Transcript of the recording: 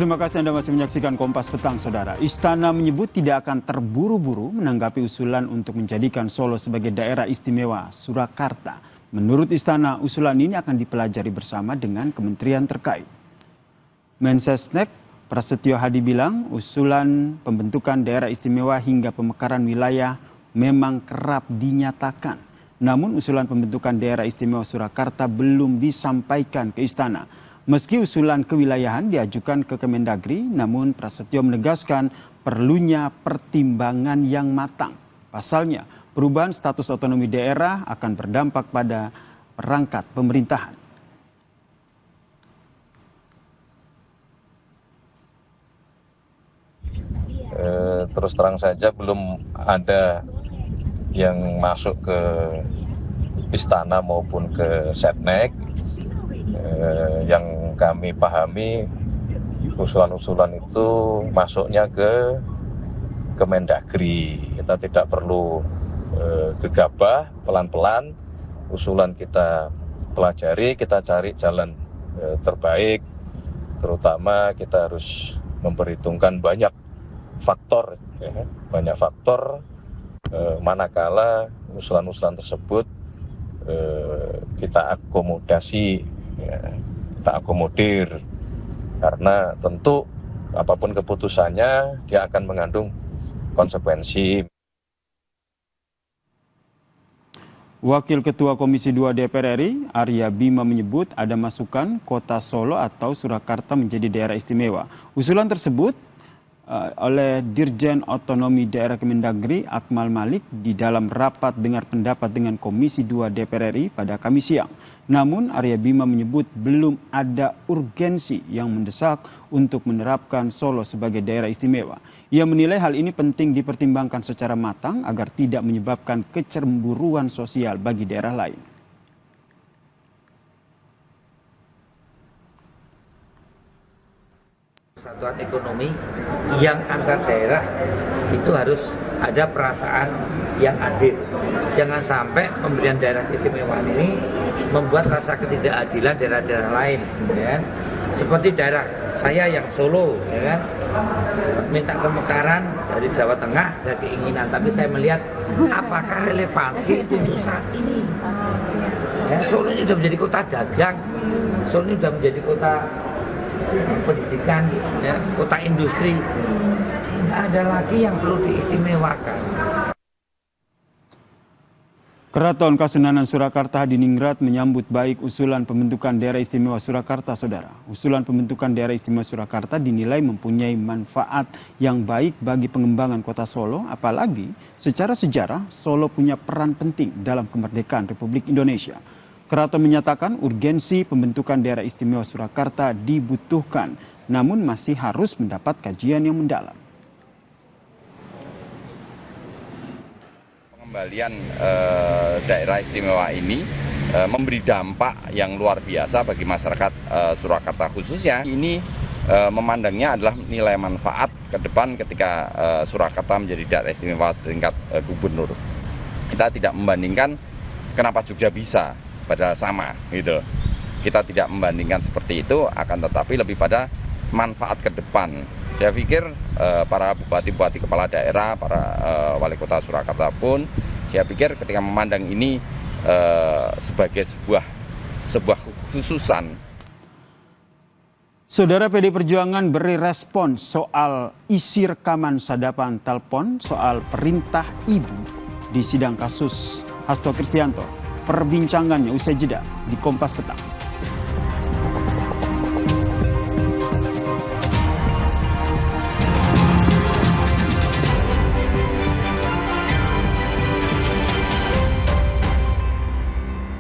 Terima kasih Anda masih menyaksikan Kompas Petang, Saudara. Istana menyebut tidak akan terburu-buru menanggapi usulan untuk menjadikan Solo sebagai daerah istimewa Surakarta. Menurut Istana, usulan ini akan dipelajari bersama dengan kementerian terkait. Mensesnek Prasetyo Hadi bilang usulan pembentukan daerah istimewa hingga pemekaran wilayah memang kerap dinyatakan. Namun usulan pembentukan daerah istimewa Surakarta belum disampaikan ke Istana. Meski usulan kewilayahan diajukan ke Kemendagri, namun Prasetyo menegaskan perlunya pertimbangan yang matang. Pasalnya, perubahan status otonomi daerah akan berdampak pada perangkat pemerintahan. Terus terang saja belum ada yang masuk ke Istana maupun ke Setnek. Yang kami pahami usulan-usulan itu masuknya ke Kemendagri. Kita tidak perlu gegabah, pelan-pelan usulan kita pelajari, kita cari jalan terbaik. Terutama kita harus memperhitungkan banyak faktor, manakala usulan-usulan tersebut kita akomodasi, kita akomodir, karena tentu apapun keputusannya dia akan mengandung konsekuensi. Wakil Ketua Komisi 2 DPR RI, Arya Bima menyebut ada masukan kota Solo atau Surakarta menjadi daerah istimewa. Usulan tersebut oleh Dirjen Otonomi Daerah Kemendagri Akmal Malik di dalam rapat dengar pendapat dengan Komisi 2 DPR RI pada Kamis siang. Namun Arya Bima menyebut belum ada urgensi yang mendesak untuk menerapkan Solo sebagai daerah istimewa. Ia menilai hal ini penting dipertimbangkan secara matang agar tidak menyebabkan kecemburuan sosial bagi daerah lain. Persatuan ekonomi yang antar daerah itu harus ada perasaan yang adil. Jangan sampai pemberian daerah istimewa ini membuat rasa ketidakadilan daerah-daerah lain. Ya. Seperti daerah saya yang Solo, ya kan? Minta pemekaran dari Jawa Tengah, ada keinginan. Tapi saya melihat apakah relevansi itu untuk saat ini. Ya, Solo ini sudah menjadi kota dagang, Solo ini sudah menjadi kota pendidikan, ya, kota industri. Tidak ada lagi yang perlu diistimewakan. Keraton Kasunanan Surakarta Hadiningrat menyambut baik usulan pembentukan daerah istimewa Surakarta, Saudara. Usulan pembentukan daerah istimewa Surakarta dinilai mempunyai manfaat yang baik bagi pengembangan kota Solo, apalagi secara sejarah Solo punya peran penting dalam kemerdekaan Republik Indonesia. Keraton menyatakan urgensi pembentukan daerah istimewa Surakarta dibutuhkan, namun masih harus mendapat kajian yang mendalam. Pengembalian daerah istimewa ini memberi dampak yang luar biasa bagi masyarakat Surakarta khususnya. Ini memandangnya adalah nilai manfaat ke depan ketika Surakarta menjadi daerah istimewa setingkat gubernur. Kita tidak membandingkan kenapa Jogja bisa. Pada sama gitu. Kita tidak membandingkan seperti itu, akan tetapi lebih pada manfaat ke depan. Saya pikir para bupati-bupati kepala daerah, para wali kota Surakarta pun, saya pikir ketika memandang ini sebagai sebuah khususan. Saudara, PD Perjuangan beri respon soal isi rekaman sadapan telepon soal perintah ibu di sidang kasus Hasto Kristianto. Perbincangannya usai jeda di Kompas Petang.